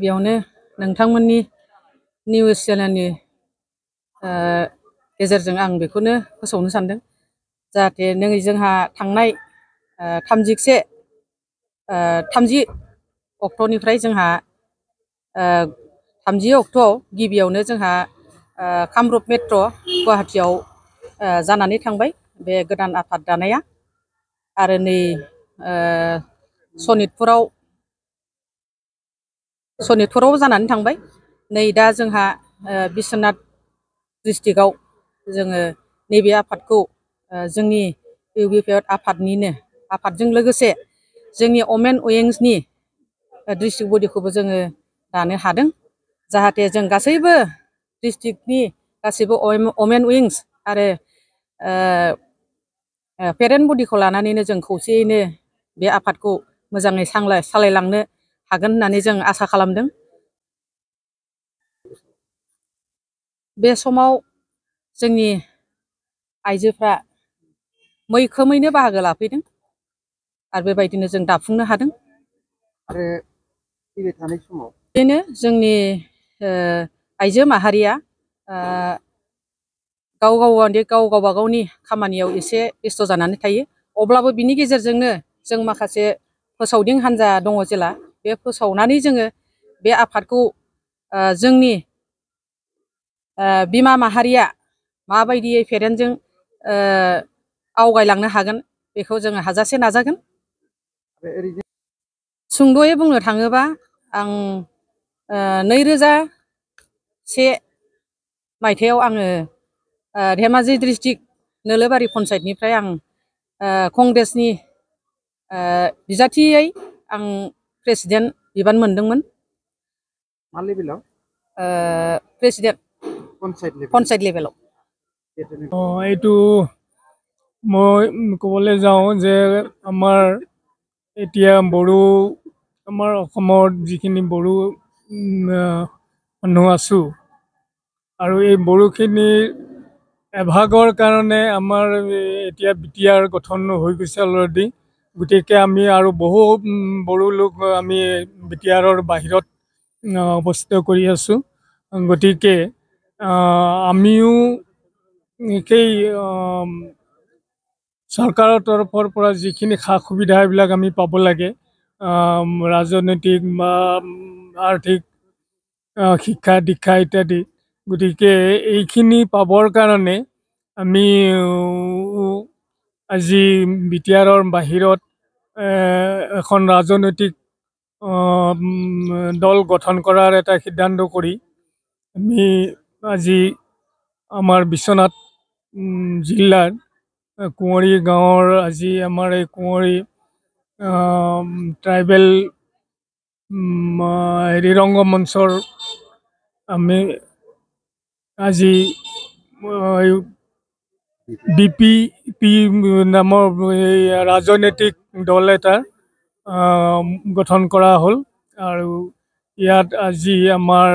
गिबियावनो नोंथांमोननि निउज चेनेलनि गेजेरजों आं बेखौनो फोसावनो सानदों जाहाथे नै जोंहा थांनाय 30 अक्ट'निफ्राय जोंहा 30 अक्ट'आव गिबियावनो जोंहा कामरुप मेट्र' गुवाहाटीयाव जानानै थांबाय बे गोदान आफाद दानाया आरो नै सनितपुराव जानानै थांबाय नै दा जोंहा बिश्वनाथ डिस्ट्रिक्टआव जोङो नैबे आफादखौ जोंनि इउबिपिएफ आफादजों लोगोसे जोंनि वमेन उइंसनि डिस्ट्रिक्ट बडिखौबो जोङो दानो हादों जाहाथे जों गासैबो डिस्ट्रिक्टनि गासैबो वमेन उइंस आरो पेरेन्ट बडिखौ लानानैनो जों खौसेयैनो बे आफादखौ मोजाङै सालायलांनो हागोन होननानै जों आसा खालामदों। बे समाव जोंनि आइजोफ्रा मैखोमैनो बाहागो लाफैदों आरो बेबायदिनो जों दाफुंनो हादों। आरो फैबाय थानाय समाव बेनो जोंनि आइजो माहारिया गाव गावबागावनि खामानियाव एसे बेस्थ' जानानै थायो अब्लाबो बिनि गेजेरजोंनो जों माखासे फोसावदिं हान्जा दङ जेला बे फोसावनानै जोङो बे आफादखौ जोंनि बिमा माहारिया माबायदियै पेरेन्टजों आवगायलांनो हागोन बेखौ जोङो हाजासे नाजागोन। सुंद'यै बुंनो थाङोबा आं 2001 मायथाइयाव आङो धेमाजि डिस्ट्रिक्ट नोलोबारि पन्सायतनिफ्राय आं कंग्रेसनि बिजाथियै आं प्रेसिडेन्ट बिबान मोनदोंमोन। मा लेभेलाव? প্রেসিডেন্ট পঞ্চায়েত লেভেলত। এইটো মই ক'বলৈ যাওঁ যে আমাৰ এতিয়া বড়ো আমাৰ অসমত যিখিনি বড়ো মানুহ আছোঁ আৰু এই বড়োখিনিৰ এভাগৰ কাৰণে আমাৰ এতিয়া বিটিআৰ গঠন হৈ গৈছে অলৰেডি গতিকে আমি আৰু বহু বড়ো লোক আমি বিটিআৰৰ বাহিৰত অৱস্থিত কৰি আছোঁ গতিকে আমিও সেই চৰকাৰৰ তৰফৰ পৰা যিখিনি সা সুবিধা এইবিলাক আমি পাব লাগে ৰাজনৈতিক বা আৰ্থিক শিক্ষা দীক্ষা ইত্যাদি গতিকে এইখিনি পাবৰ কাৰণে আমি আজি বিটিআৰৰ বাহিৰত এখন ৰাজনৈতিক দল গঠন কৰাৰ এটা সিদ্ধান্ত কৰি আমি আজি আমাৰ বিশ্বনাথ জিলাৰ কুঁৱৰী গাঁৱৰ আজি আমাৰ এই কুঁৱৰী ট্ৰাইবেল ৰংগমঞ্চৰ আমি আজি বিপিপি নামৰ ৰাজনৈতিক দল এটা গঠন কৰা হ'ল আৰু ইয়াত আজি আমাৰ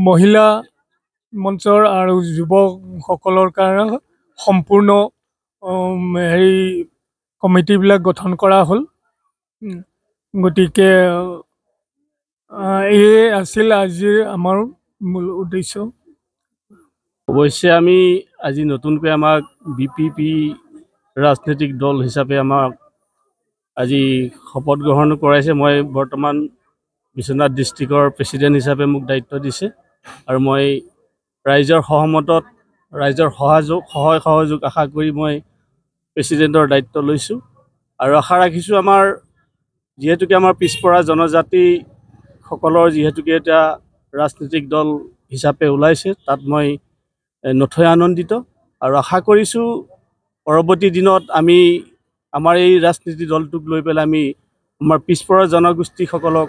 মহিলা মঞ্চৰ আৰু যুৱকসকলৰ কাৰণে সম্পূৰ্ণ কমিটিবিলাক গঠন কৰা হ'ল গতিকে এই আছিল আজিৰ আমাৰ মূল উদ্দেশ্য। অৱশ্যে আমি আজি নতুনকৈ আমাক বিপিপি ৰাজনৈতিক দল হিচাপে আমাক আজি শপত গ্ৰহণ কৰাইছে। মই বৰ্তমান বিশ্বনাথ ডিষ্ট্ৰিক্টৰ প্ৰেচিডেণ্ট হিচাপে মোক দায়িত্ব দিছে আৰু মই ৰাইজৰ সহমতত ৰাইজৰ সহায় সহযোগ আশা কৰি মই প্ৰেচিডেণ্টৰ দায়িত্ব লৈছোঁ আৰু আশা ৰাখিছোঁ আমাৰ যিহেতুকে আমাৰ পিছপৰা জনজাতিসকলৰ যিহেতুকে এটা ৰাজনৈতিক দল হিচাপে ওলাইছে তাত মই নথৈ আনন্দিত আৰু আশা কৰিছোঁ পৰৱৰ্তী দিনত আমি আমাৰ এই ৰাজনীতি দলটোক লৈ পেলাই আমি আমাৰ পিছপৰা জনগোষ্ঠীসকলক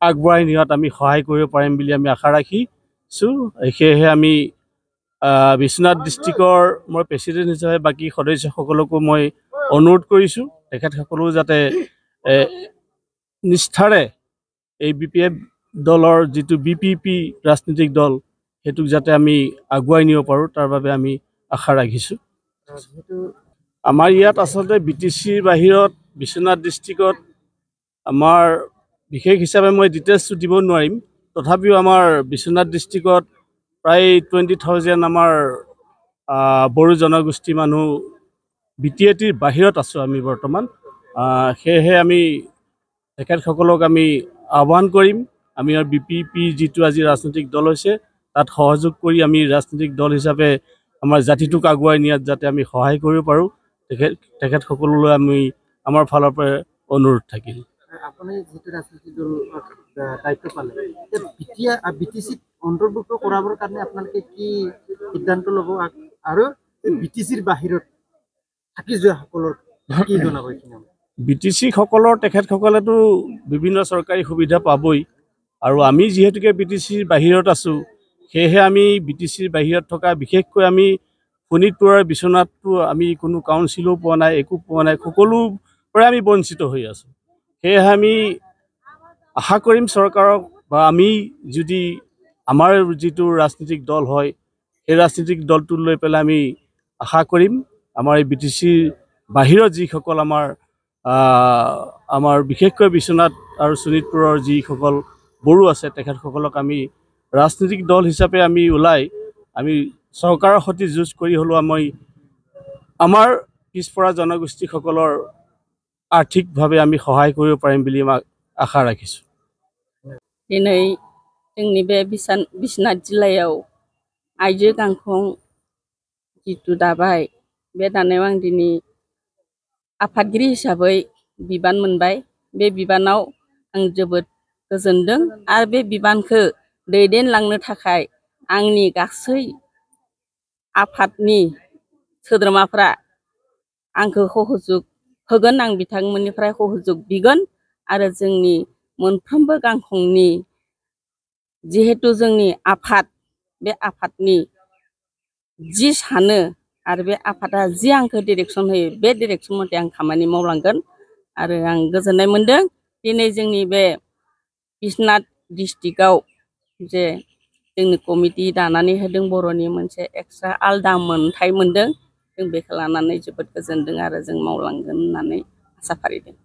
আগবঢ়াই নিয়াত আমি সহায় কৰিব পাৰিম বুলি আমি আশা ৰাখিছোঁ। সেয়েহে আমি বিশ্বনাথ ডিষ্ট্ৰিক্টৰ মই প্ৰেচিডেণ্ট হিচাপে বাকী সদস্যসকলকো মই অনুৰোধ কৰিছোঁ তেখেতসকলেও যাতে নিষ্ঠাৰে এই বিপিএফ দলৰ যিটো বিপিপি ৰাজনৈতিক দল সেইটোক যাতে আমি আগুৱাই নিব পাৰোঁ তাৰ বাবে আমি আশা ৰাখিছোঁ। আমাৰ ইয়াত আচলতে BTCৰ বাহিৰত বিশ্বনাথ ডিষ্ট্ৰিক্টত আমাৰ বিশেষ হিচাপে মই ডিটেইলছটো দিব নোৱাৰিম। তথাপিও আমাৰ বিশ্বনাথ ডিষ্ট্ৰিক্টত প্ৰায় 20,000 আমাৰ বড়ো জনগোষ্ঠী মানুহ BTATৰ বাহিৰত আছোঁ আমি বৰ্তমান। সেয়েহে আমি তেখেতসকলক আমি আহ্বান কৰিম, আমি BPP যিটো আজি ৰাজনৈতিক দল হৈছে তাত সহযোগ কৰি আমি ৰাজনৈতিক দল হিচাপে আমাৰ জাতিটোক আগুৱাই নিয়াত যাতে আমি সহায় কৰিব পাৰোঁ, তেখেতসকললৈ আমি আমাৰ ফালৰ পৰা অনুৰোধ থাকিল। আপুনি যিটো ৰাজনৈতিক দল দায়িত্ব পালে, BTCত অন্তৰ্ভুক্ত কৰাবৰ কাৰণে আপোনালোকে কি সিদ্ধান্ত ল'ব আৰু BTCৰ বাহিৰত থাকি যোৱাসকলৰ কি জনাব? BTC সকলৰ তেখেতসকলেতো বিভিন্ন চৰকাৰী সুবিধা পাবই, আৰু আমি যিহেতুকে BTCৰ বাহিৰত আছোঁ সেয়েহে আমি BTCৰ বাহিৰত থকা বিশেষকৈ আমি শোণিতপুৰৰ বিশ্বনাথটো আমি কোনো কাউন্সিলো পোৱা নাই, একো পোৱা নাই, সকলোৰ পৰাই আমি বঞ্চিত হৈ আছোঁ। সেয়েহে আমি আশা কৰিম চৰকাৰক, বা আমি যদি আমাৰ যিটো ৰাজনৈতিক দল হয় সেই ৰাজনৈতিক দলটো লৈ পেলাই আমি আশা কৰিম আমাৰ এই BTCৰ বাহিৰত যিসকল আমাৰ বিশেষকৈ বিশ্বনাথ আৰু শোণিতপুৰৰ যিসকল বড়ো আছে তেখেতসকলক আমি ৰাজনৈতিক দল হিচাপে আমি ওলাই আমি চৰকাৰৰ সৈতে যুঁজ কৰি হ'লেও আমাৰ পিছপৰা জনগোষ্ঠীসকলৰ আৰ্থিকভাৱে আমি সহায় কৰিব পাৰিম বুলি আশা ৰাখিছোঁ। दिनै जोंनि बे बिश्वनाथ जिल्लायाव आइजो गांखं जिथु दाबाय, बे दानायाव आं दिनै आफादगिरि हिसाबै बिबान मोनबाय। बे बिबानाव आं जोबोद गोजोनदों आरो बे बिबानखौ दैदेनलांनो थाखाय आंनि गासै आफादनि सोद्रोमाफ्रा आंखौ सहयोग होगोन, आं बिथांमोननिफ्राय सहयोग बिगोन आरो जोंनि मोनफ्रोमबो गांखंनि जिहेतु जोंनि आफाद, बे आफादनि जि सानो आरो बे आफादा जि आंखौ डिरेक्सन होयो बे डिरेक्सन मथे आं खामानि मावलांगोन। आरो आं गोजोननाय मोनदों दिनै जोंनि बे बिश्वनाथ डिस्ट्रिक्टआव जे जोंनि कमिटि दानानै होदों, बर'नि मोनसे एक्सट्रा आलदा मोनथाय मोनदों, जों बेखौ लानानै जोबोद गोजोनदों आरो जों मावलांगोन होननानै आसा फारिदों।